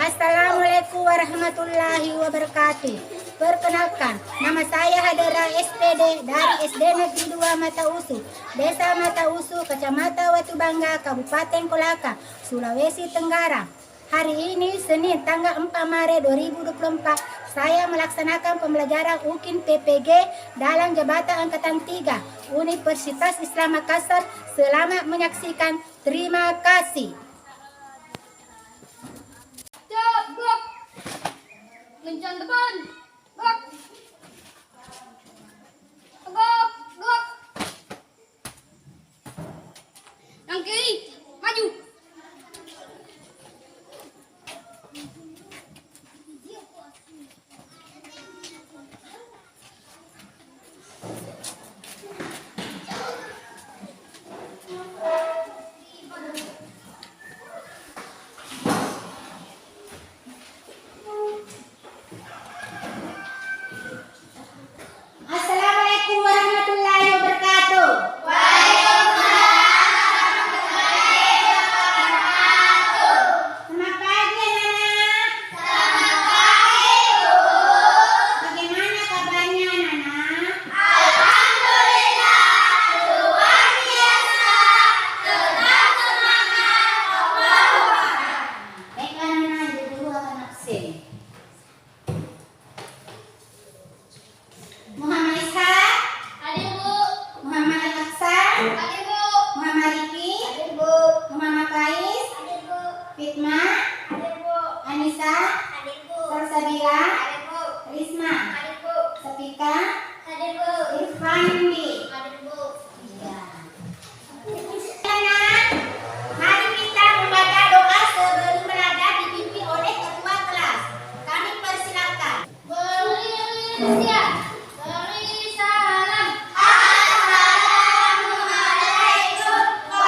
Assalamualaikum warahmatullahi wabarakatuh. Perkenalkan, nama saya Hadera SPD dari SD Negeri 2 Mata Usu, Desa Mata Usu, Kecamatan Watubangga, Kabupaten Kolaka, Sulawesi Tenggara. Hari ini Senin tanggal 4 Maret 2024, saya melaksanakan pembelajaran UKIN PPG dalam Jabatan Angkatan 3 Universitas Islam Makassar. Selamat menyaksikan. Terima kasih. Blok. Kencang depan. Blok. Blok. Yang kiri, maju. Assalamualaikum warahmatullahi wabarakatuh. Selamat pagi anak-anak. Bagaimana kabarnya anak-anak? Baiklah anak-anak, ibu guru akan absen. Muhammad Ishak, Hadir, Bu. Muhammad Al-Aqsa, Hadir, Bu. Muhammad Riki, Hadir, Bu. Muhammad Faiz, Hadir, Bu. Fitma, Hadir, Bu. Anissa, Hadir, Bu. Salsabila, Hadir, Bu. Risma, Hadir, Bu. Sepika, Hadir, Bu. Irfan Indi. Hadir, Bu. Iya. Anak, mari kita membaca doa sebelum belajar dipimpin oleh ketua kelas. Kami persilakan. Beri siap. Beri salam. Assalamualaikum warahmatullahi wabarakatuh.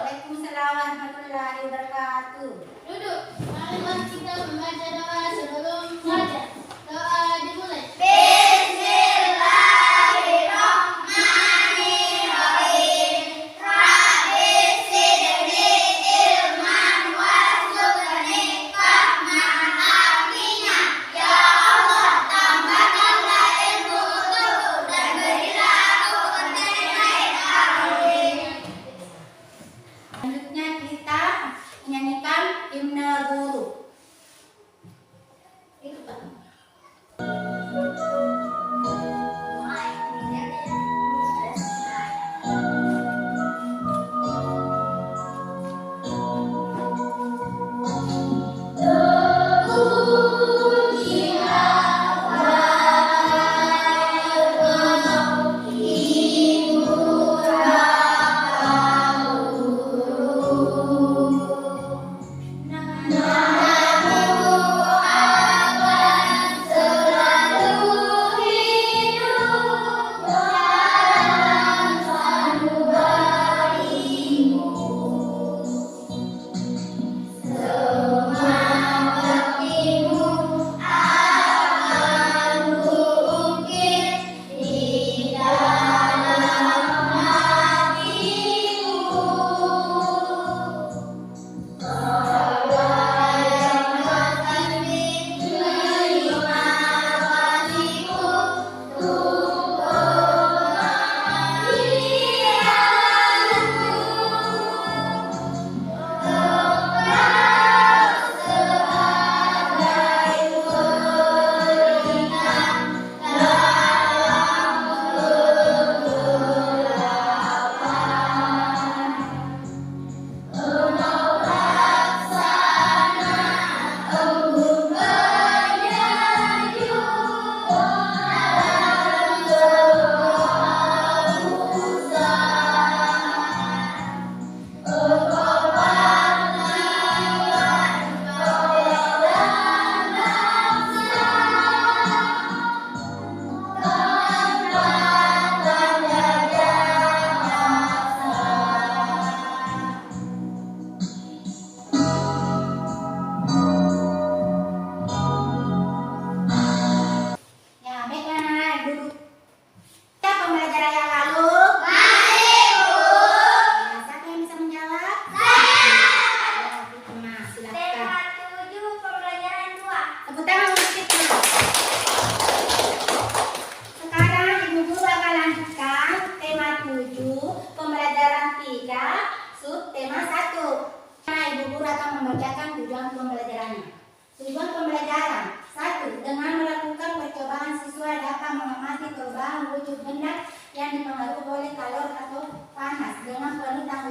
Waalaikumsalam warahmatullahi wabarakatuh. Duduk. Marilah kita membaca doa sebelum belajar. Doa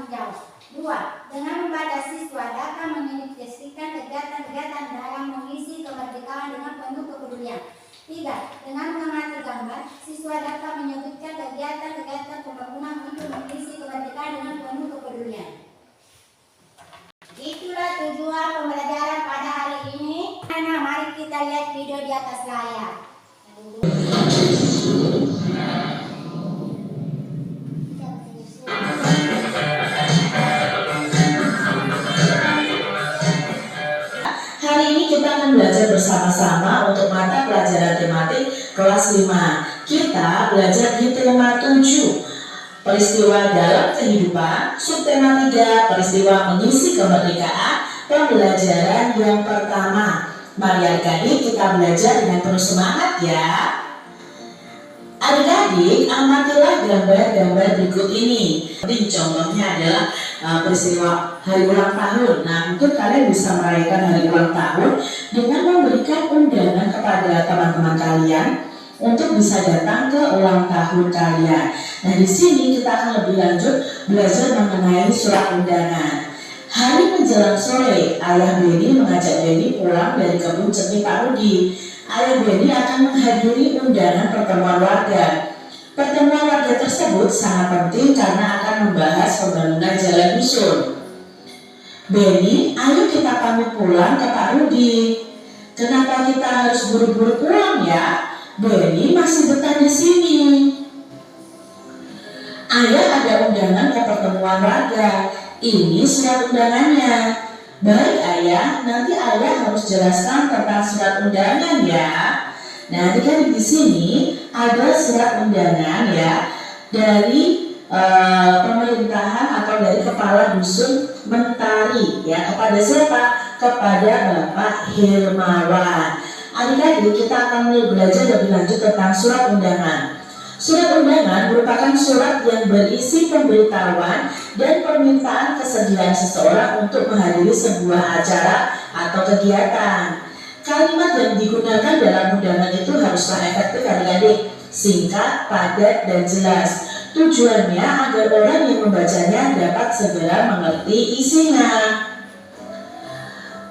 tanggung jawab. 2. Dengan membatasi siswa dapat menginisiasikan kegiatan-kegiatan dalam mengisi kemerdekaan dengan penuh kepedulian. 3. Dengan mengamati gambar, siswa dapat menyebutkan kegiatan-kegiatan pembangunan untuk mengisi kemerdekaan dengan penuh kepedulian. Itulah tujuan pembelajaran pada hari ini. Nah, mari kita lihat video di atas layar. Hari ini kita akan belajar bersama-sama untuk mata pelajaran tematik kelas 5. Kita belajar di tema 7, peristiwa dalam kehidupan, subtema 3, peristiwa mengisi kemerdekaan, pembelajaran yang pertama. Mari adik-adik kita belajar dengan penuh semangat ya. Adik-adik, amatilah gambar-gambar berikut ini. Jadi contohnya adalah peristiwa hari ulang tahun. Nah, mungkin kalian bisa merayakan hari ulang tahun dengan memberikan undangan kepada teman-teman kalian untuk bisa datang ke ulang tahun kalian. Nah, di sini kita akan lebih lanjut belajar mengenai surat undangan. Hari menjelang sore, ayah Beni mengajak Beni pulang dari kebun jernih Pak Rudi. Ayah Beni akan menghadiri undangan pertemuan warga. Pertemuan warga tersebut sangat penting karena akan membahas pembangunan jalan dusun. Beni, ayo kita pamit pulang ke Pak Rudi. Kenapa kita harus buru-buru pulang ya? Beni masih betah di sini. Ayah ada undangan ke pertemuan warga. Ini surat undangannya. Baik ayah, nanti ayah harus jelaskan tentang surat undangan ya. Nah, adik-adik di sini ada surat undangan ya dari pemerintahan atau dari kepala dusun Mentari ya. Kepada siapa? Kepada Bapak Hilmawan. Adik-adik kita akan belajar lebih lanjut tentang surat undangan. Surat undangan merupakan surat yang berisi pemberitahuan dan permintaan kesediaan seseorang untuk menghadiri sebuah acara atau kegiatan. Kalimat yang digunakan dalam undangan itu haruslah efektif adik-adik, singkat, padat, dan jelas. Tujuannya agar orang yang membacanya dapat segera mengerti isinya.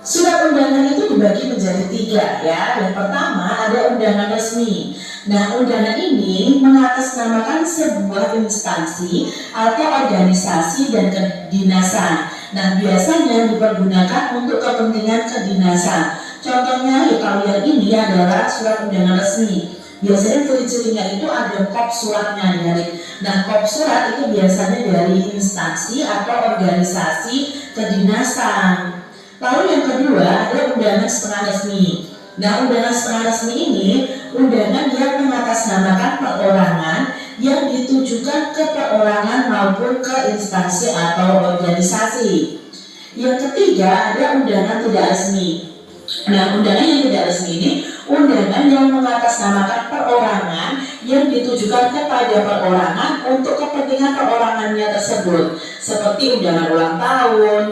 Surat undangan itu dibagi menjadi 3 ya. Yang pertama ada undangan resmi. Nah, undangan ini mengatasnamakan sebuah instansi atau organisasi dan kedinasan. Nah, biasanya dipergunakan untuk kepentingan kedinasan. Contohnya, kalau yang ini adalah surat undangan resmi. Biasanya ciri-cirinya itu ada kop suratnya nih. Nah, kop surat itu biasanya dari instansi atau organisasi kedinasan. Lalu yang kedua ada undangan setengah resmi. Nah, undangan setengah resmi ini undangan yang mengatasnamakan perorangan yang ditujukan ke perorangan maupun ke instansi atau organisasi. Yang ketiga ada undangan tidak resmi. Nah, undangan yang tidak resmi ini undangan yang mengatasnamakan perorangan yang ditujukan kepada perorangan untuk kepentingan perorangannya tersebut, seperti undangan ulang tahun,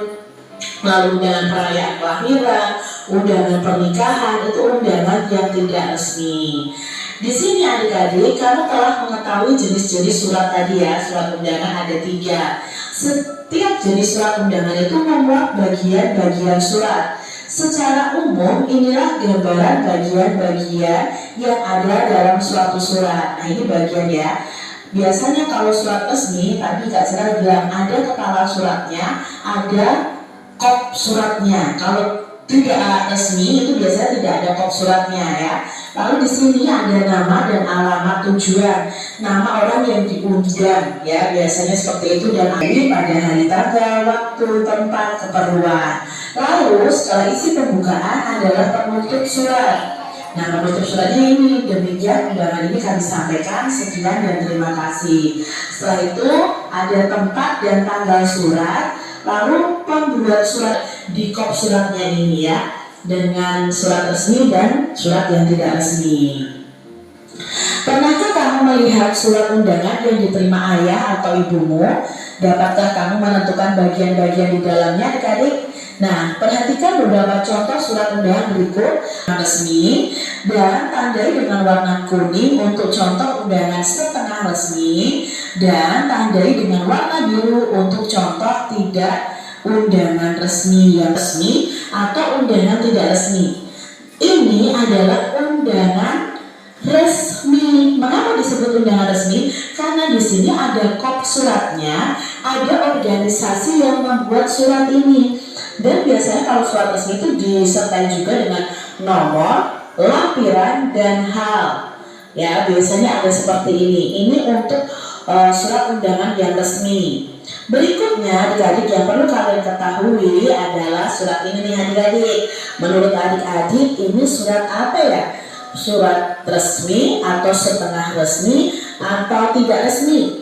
lalu undangan perayaan kelahiran, undangan pernikahan, itu undangan yang tidak resmi. Di sini adik-adik, kamu telah mengetahui jenis-jenis surat tadi ya. Surat undangan ada 3. Setiap jenis surat undangan itu memuat bagian-bagian surat. Secara umum, inilah gambaran bagian-bagian yang ada dalam suatu surat. Nah, ini bagian ya. Biasanya kalau surat resmi, tadi Kak Cera bilang ada kepala suratnya, ada kop suratnya. Kalau tidak resmi itu biasanya tidak ada kop suratnya ya. Lalu di sini ada nama dan alamat tujuan, nama orang yang diundang ya, biasanya seperti itu, dan ini pada hari, tanggal, waktu, tempat, keperluan. Lalu setelah isi pembukaan adalah penutup surat. Nah, penutup suratnya ini, demikian undangan ini kami sampaikan, sekian dan terima kasih. Setelah itu ada tempat dan tanggal surat. Lalu pembuat surat di kop suratnya ini ya, dengan surat resmi dan surat yang tidak resmi. Pernahkah kamu melihat surat undangan yang diterima ayah atau ibumu? Dapatkah kamu menentukan bagian-bagian di dalamnya adik-adik? Nah, perhatikan beberapa contoh surat undangan berikut resmi dan tandai dengan warna kuning untuk contoh undangan setengah resmi dan tandai dengan warna biru untuk contoh tidak undangan resmi yang resmi atau undangan tidak resmi. Ini adalah undangan resmi. Mengapa disebut undangan resmi? Karena di sini ada kop suratnya, ada organisasi yang membuat surat ini. Dan biasanya kalau surat resmi itu disertai juga dengan nomor, lampiran, dan hal. Ya, biasanya ada seperti ini. Ini untuk surat undangan yang resmi. Berikutnya, adik-adik yang perlu kalian ketahui adalah surat ini nih adik-adik. Menurut adik-adik ini surat apa ya? Surat resmi atau setengah resmi atau tidak resmi?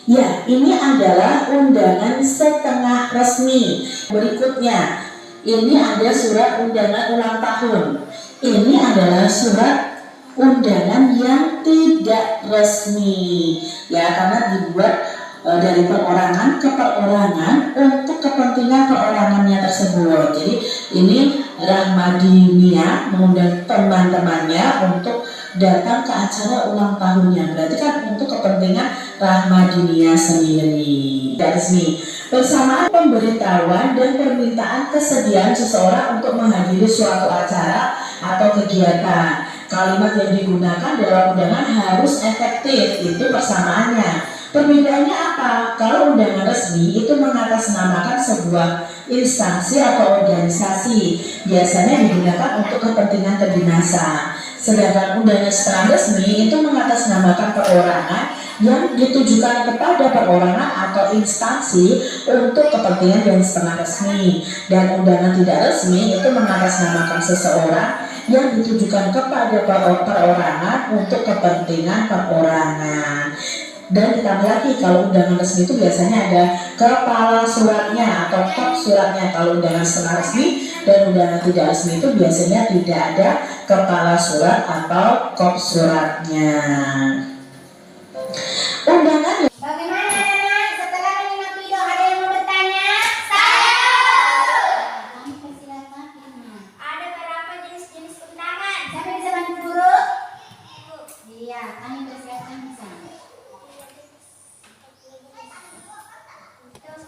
Ya, ini adalah undangan setengah resmi. Berikutnya, ini ada surat undangan ulang tahun. Ini adalah surat undangan yang tidak resmi. Ya, karena dibuat dari perorangan ke perorangan untuk kepentingan perorangannya tersebut. Jadi ini Rahmadinia mengundang teman-temannya untuk datang ke acara ulang tahunnya. Berarti kan untuk kepentingan Rahmadinia sendiri. Resmi. Bersamaan pemberitahuan dan permintaan kesediaan seseorang untuk menghadiri suatu acara atau kegiatan. Kalimat yang digunakan dalam undangan harus efektif, itu persamaannya. Perbedaannya apa? Kalau undangan resmi itu mengatasnamakan sebuah instansi atau organisasi, biasanya digunakan untuk kepentingan kedinasan. Sedangkan undangan setengah resmi itu mengatasnamakan perorangan yang ditujukan kepada perorangan atau instansi untuk kepentingan yang setengah resmi. Dan undangan tidak resmi itu mengatasnamakan seseorang yang ditujukan kepada perorangan untuk kepentingan perorangan. Dan ditambah lagi, kalau undangan resmi itu biasanya ada kepala suratnya atau kop suratnya. Kalau undangan setengah resmi dan undangan tidak resmi itu biasanya tidak ada kepala surat atau kop suratnya. Undangan Bagaimana anak-anak? Setelah menyimak video ada yang mau bertanya? Kami persilakan Irma. Ada berapa jenis-jenis undangan? Siapa yang bisa bantu guru? Iya, kami persilakan bisa. Untuk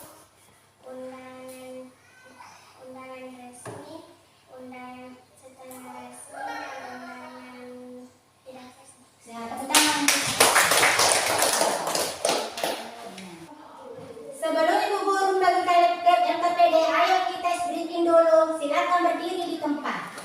undangan resmi, undangan setengah resmi, dan undangan tidak resmi. Siapa pertama? Sebelum Ibu Guru membagi kalian LKPD, ayo kita briefing dulu. Silakan berdiri di tempat.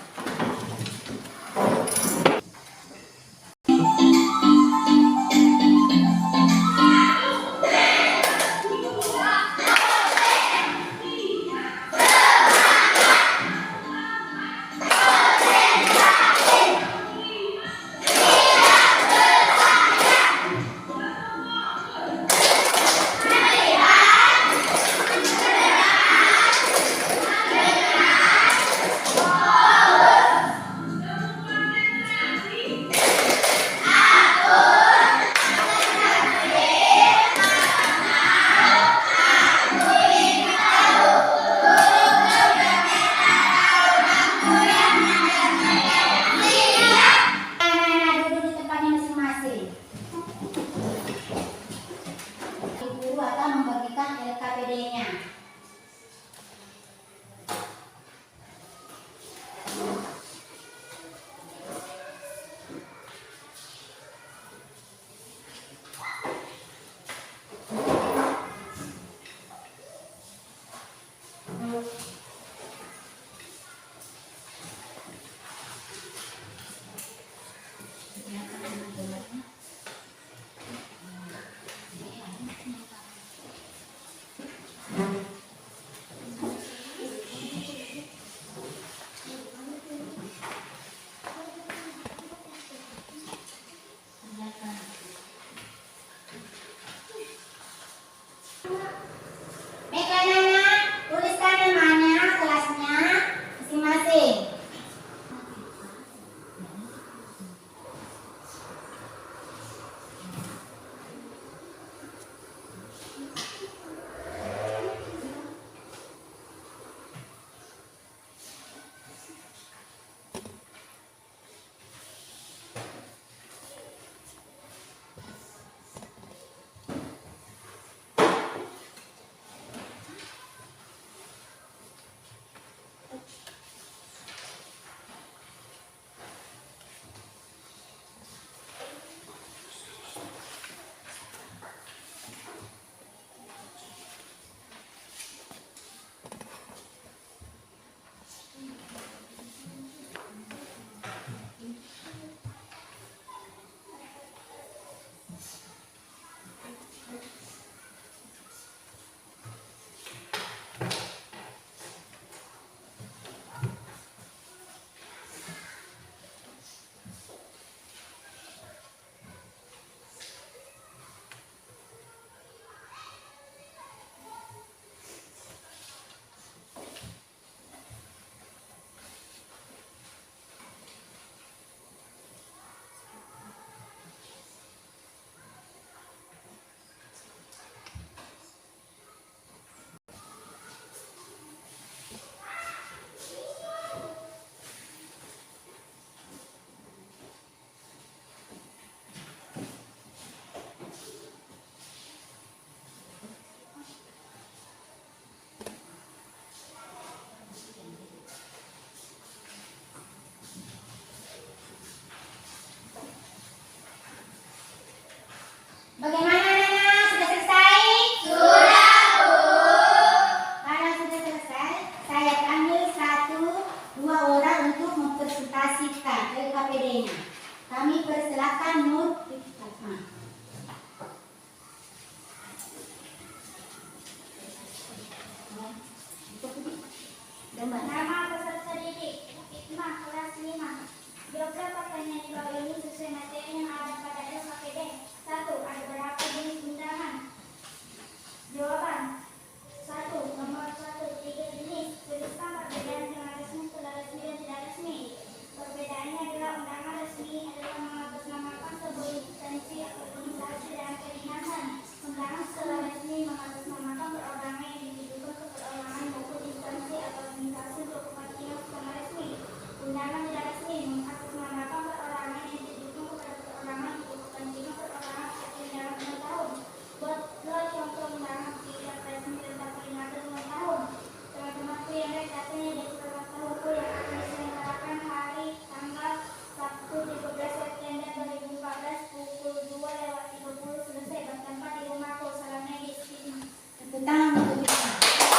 Tepuk tangan untuk kita.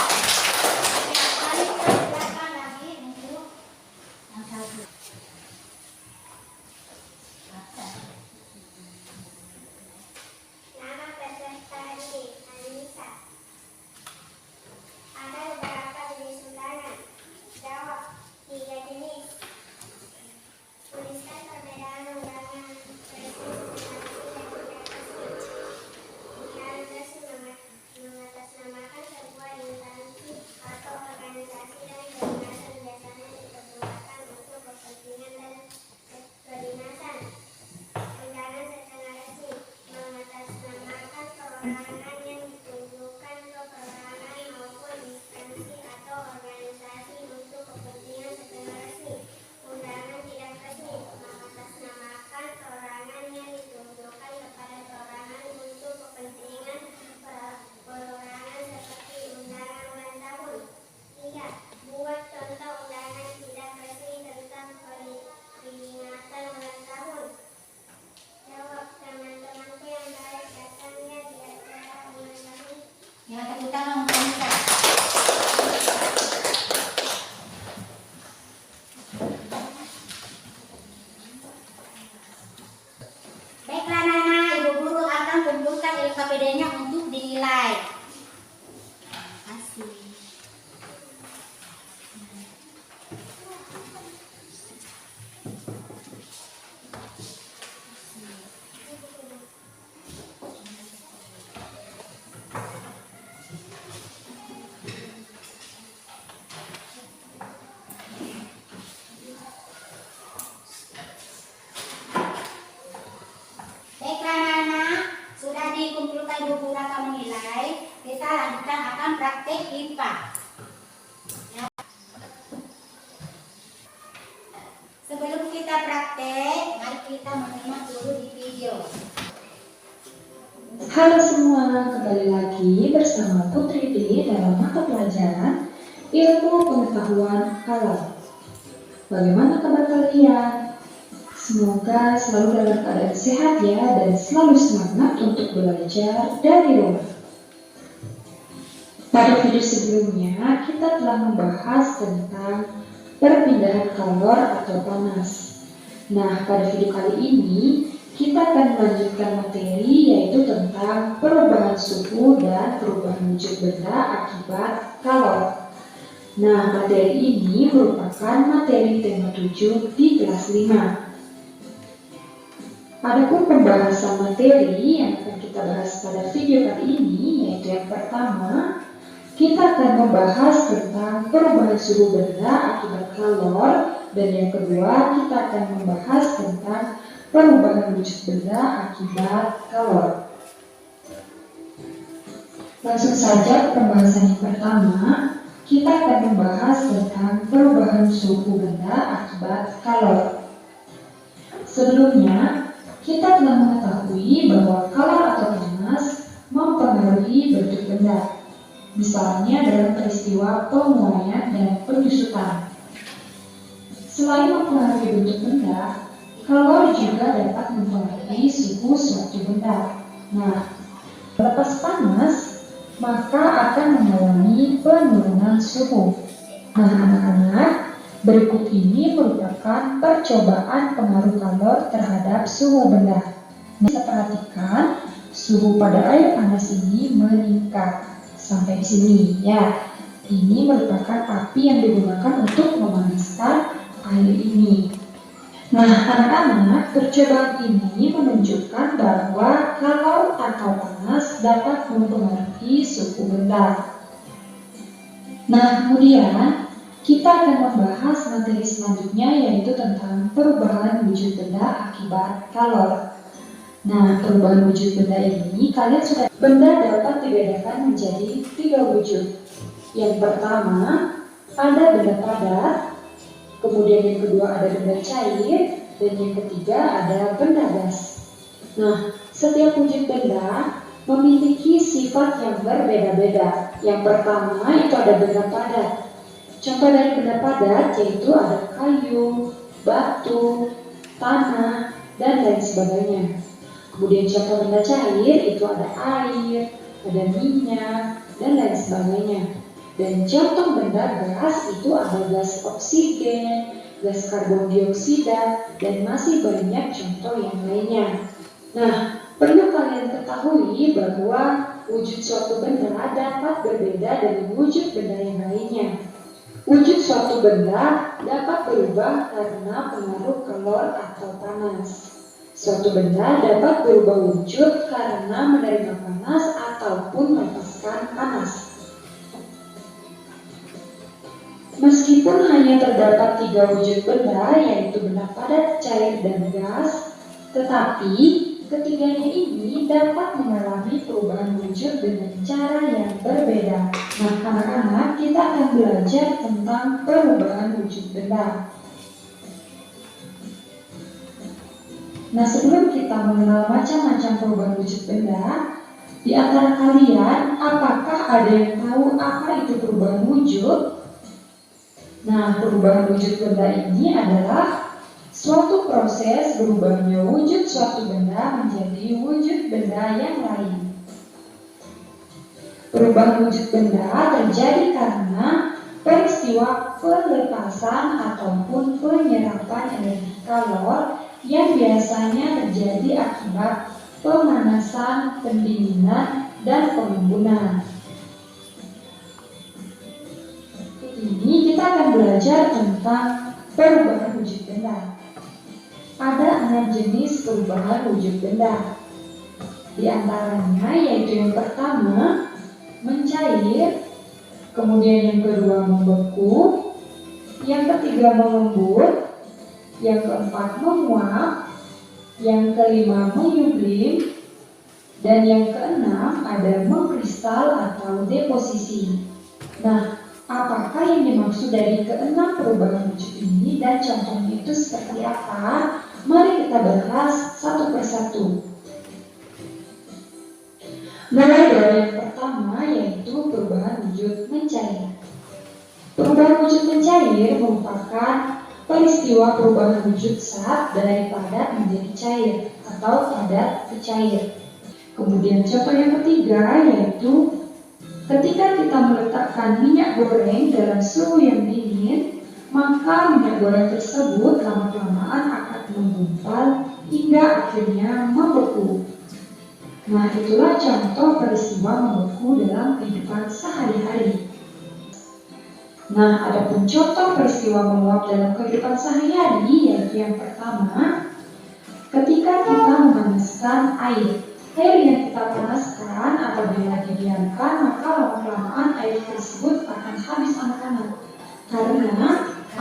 Balik ke belakang lagi untuk yang satu. Nama peserta ini Anissa. Ada beberapa jenis undangan. Jawab 3 jenis. Tuliskan perbedaan undangan resmi dan tidak resmi. Mengatasnamakan sebuah instansi atau organisasi dan kedinasan biasanya dipergunakan untuk kepentingan dan kedinasan. Undangan secara resmi mengatasnamakan perorangan yang ditunjukkan ke perorangan maupun instansi atau organisasi untuk kepentingan secara resmi. Undangan tidak resmi mengatasnamakan perorangan yang ditunjukkan kepada perorangan untuk kepentingan perorangan seperti undangan ulang tahun. 3. Buat contoh undangan tidak resmi tentang peringatan ulang tahun. Jawab teman-temanku yang baik, datangnya di acara ulang tahun. Ya, tepuk tangan untuk kita. Baiklah Nana, Ibu Guru akan kumpulkan LKPD-nya untuk dinilai. Terima kasih. Baiklah Nana, sudah dikumpulkan Ibu Guru akan menilai. Kita lanjutkan akan praktek IPA. Ya. Sebelum kita praktek, mari kita menyimak dulu di video. Halo semua, kembali lagi bersama Putri D dalam mata pelajaran Ilmu Pengetahuan Alam. Bagaimana kabar kalian? Semoga selalu dalam keadaan sehat ya dan selalu semangat untuk belajar dari rumah. Pada video sebelumnya kita telah membahas tentang perpindahan kalor atau panas. Nah, pada video kali ini kita akan melanjutkan materi yaitu tentang perubahan suhu dan perubahan wujud benda akibat kalor. Nah, materi ini merupakan materi tema 7 di kelas 5. Adapun pembahasan materi yang akan kita bahas pada video kali ini yaitu yang pertama, kita akan membahas tentang perubahan suhu benda akibat kalor, dan yang kedua kita akan membahas tentang perubahan wujud benda akibat kalor. Langsung saja ke pembahasan yang pertama, kita akan membahas tentang perubahan suhu benda akibat kalor. Sebelumnya, kita telah mengetahui bahwa kalor atau panas mempengaruhi bentuk benda, misalnya dalam peristiwa penguaian dan penyusutan. Selain mempengaruhi bentuk benda, kalor juga dapat mempengaruhi suhu suatu benda. Nah, lepas panas, maka akan mengalami penurunan suhu. Nah, anak-anak, berikut ini merupakan percobaan pengaruh kalor terhadap suhu benda. Bisa perhatikan, suhu pada air panas ini meningkat. Sampai di sini ya. Ini merupakan api yang digunakan untuk memanaskan air ini. Nah, anak-anak, percobaan ini menunjukkan bahwa kalor atau panas dapat mempengaruhi suhu benda. Nah, kemudian kita akan membahas materi selanjutnya yaitu tentang perubahan wujud benda akibat kalor. Nah, perubahan wujud benda ini kalian sudah. Benda dapat dibedakan menjadi 3 wujud. Yang pertama, ada benda padat, kemudian yang kedua ada benda cair, dan yang ketiga ada benda gas. Nah, setiap wujud benda memiliki sifat yang berbeda-beda. Yang pertama itu ada benda padat. Contoh dari benda padat yaitu ada kayu, batu, tanah, dan lain sebagainya. Kemudian contoh benda cair itu ada air, ada minyak, dan lain sebagainya. Dan contoh benda gas itu ada gas oksigen, gas karbon dioksida, dan masih banyak contoh yang lainnya. Nah, perlu kalian ketahui bahwa wujud suatu benda dapat berbeda dari wujud benda yang lainnya. Wujud suatu benda dapat berubah karena pengaruh kalor atau panas. Suatu benda dapat berubah wujud karena menerima panas ataupun melepaskan panas. Meskipun hanya terdapat 3 wujud benda, yaitu benda padat, cair, dan gas, tetapi ketiganya ini dapat mengalami perubahan wujud dengan cara yang berbeda. Nah, anak-anak, kita akan belajar tentang perubahan wujud benda. Nah, sebelum kita mengenal macam-macam perubahan wujud benda, di antara kalian, apakah ada yang tahu apa itu perubahan wujud? Nah, perubahan wujud benda ini adalah suatu proses berubahnya wujud suatu benda menjadi wujud benda yang lain. Perubahan wujud benda terjadi karena peristiwa pelepasan ataupun penyerapan energi kalor yang biasanya terjadi akibat pemanasan, pendinginan, dan pengembunan. Ini kita akan belajar tentang perubahan wujud benda. Ada 6 jenis perubahan wujud benda. Di antaranya yaitu yang pertama mencair, kemudian yang kedua membeku, yang ketiga mengembur, yang keempat menguap, yang kelima menyublim, dan yang keenam ada mengkristal atau deposisi. Nah, apakah yang dimaksud dari keenam perubahan wujud ini dan contohnya itu seperti apa? Mari kita bahas satu persatu. Mulai dari yang pertama yaitu perubahan wujud mencair. Perubahan wujud mencair merupakan peristiwa perubahan wujud zat dari padat menjadi cair atau padat ke cair. Kemudian contoh yang ketiga yaitu ketika kita meletakkan minyak goreng dalam suhu yang dingin, maka minyak goreng tersebut lama-kelamaan akan menggumpal hingga akhirnya membeku. Nah, itulah contoh peristiwa membeku dalam kehidupan sehari-hari. Nah, adapun contoh peristiwa menguap dalam kehidupan sehari-hari yaitu yang pertama, ketika kita memanaskan air. Air yang kita panaskan apabila didiamkan, maka lama-kelamaan air tersebut akan habis anak-anak karena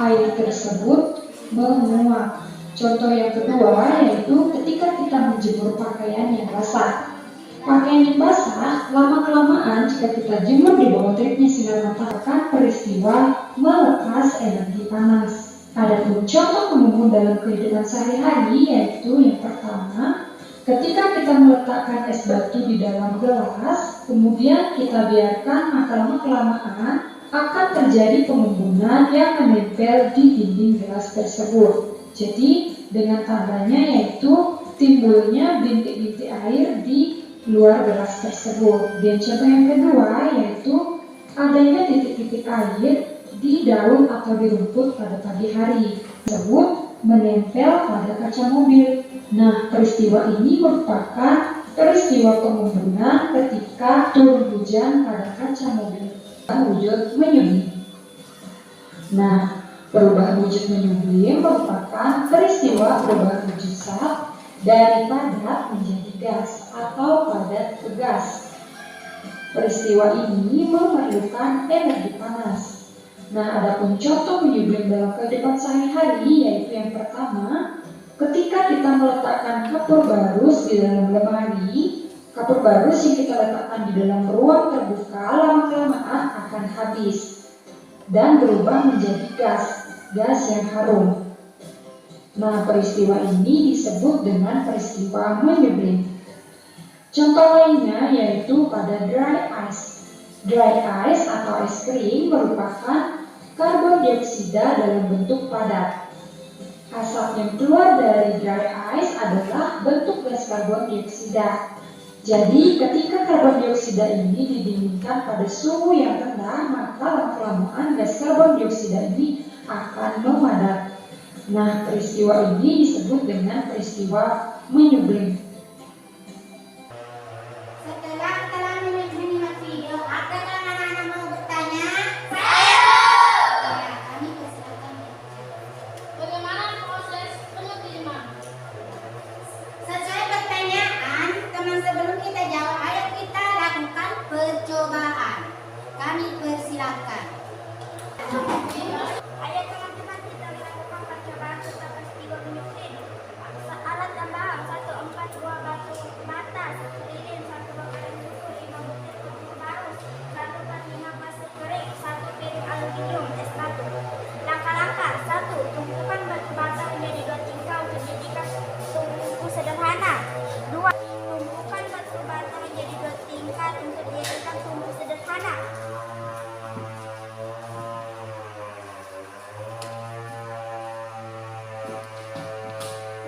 air tersebut menguap. Contoh yang kedua yaitu ketika kita menjemur pakaian yang basah. Pakaian yang basah lama-kelamaan jika kita jemur di bawah teriknya sinar matahari akan peristiwa melepas energi panas. Adapun contoh pengumum dalam kehidupan sehari-hari yaitu yang pertama, ketika kita meletakkan es batu di dalam gelas, kemudian kita biarkan, maka lama-kelamaan akan terjadi pengembunan yang menempel di dinding gelas tersebut. Jadi dengan tandanya yaitu timbulnya bintik-bintik air di luar gelas tersebut. Dan contoh yang kedua yaitu adanya titik-titik air di daun atau di rumput pada pagi hari tersebut menempel pada kaca mobil. Nah, peristiwa ini merupakan peristiwa pengembunan ketika turun hujan pada kaca mobil. Wujud menyublim. Nah, perubahan wujud menyublim merupakan peristiwa perubahan wujud zat dari padat menjadi gas atau padat ke gas. Peristiwa ini memerlukan energi panas. Nah, adapun contoh menyublim dalam kehidupan sehari-hari yaitu yang pertama, ketika kita meletakkan kapur barus di dalam lemari, kapur barus yang kita letakkan di dalam ruang terbuka lama-kelamaan akan habis dan berubah menjadi gas yang harum. Nah, peristiwa ini disebut dengan peristiwa menyublim. Contoh lainnya yaitu pada dry ice. Dry ice atau es krim merupakan karbon dioksida dalam bentuk padat. Asap yang keluar dari dry ice adalah bentuk gas karbon dioksida. Jadi, ketika karbon dioksida ini didinginkan pada suhu yang rendah, maka lama-kelamaan gas karbon dioksida ini akan memadat. Nah, peristiwa ini disebut dengan peristiwa menyublim. Setelah telah menyimak video, apakah anak-anak mau bertanya? Ya, kami persilakan. Bagaimana proses pengiriman? Sesuai pertanyaan, teman sebelum kita jawab, ayo kita lakukan percobaan. Kami persilakan. Ayo teman-teman kita melakukan percobaan tentang peristiwa menyublim. Alat dan bahan 142 batu bata, 1 lilin, 1 bakaran susu, 5 butir tepung parus, 1 per 5 pasir kering, 1 piring aluminium, es batu. Langkah-langkah: 1. Tumpukan batu bata menjadi 2 tingkat untuk dijadikan tungku sederhana. 2. Tumpukan batu bata menjadi 2 tingkat untuk dijadikan tungku sederhana.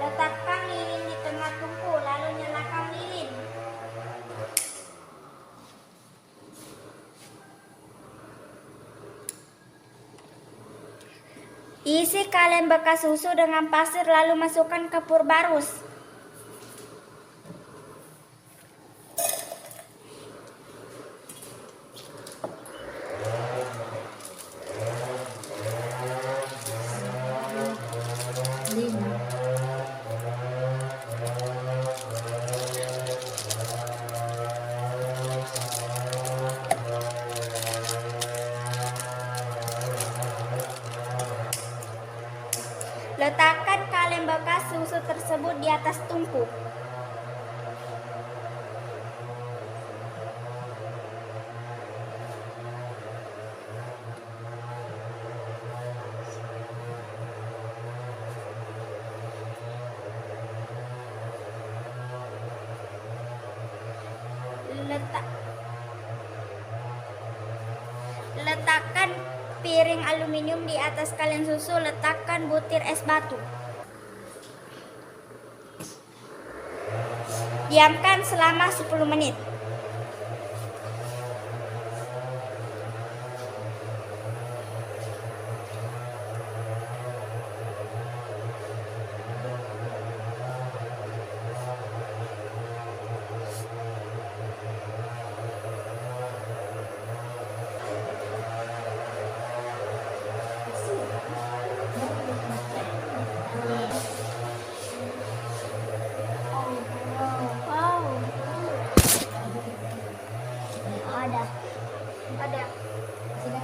Letakkan lilin di tengah tungku, lalu nyalakan lilin. Isi kaleng bekas susu dengan pasir lalu masukkan ke kapur barus. Letakkan kaleng bekas susu tersebut di atas tungku. Letakkan piring aluminium di atas kaleng susu, letakkan butir es batu. Diamkan selama 10 menit. Ada. Silakan.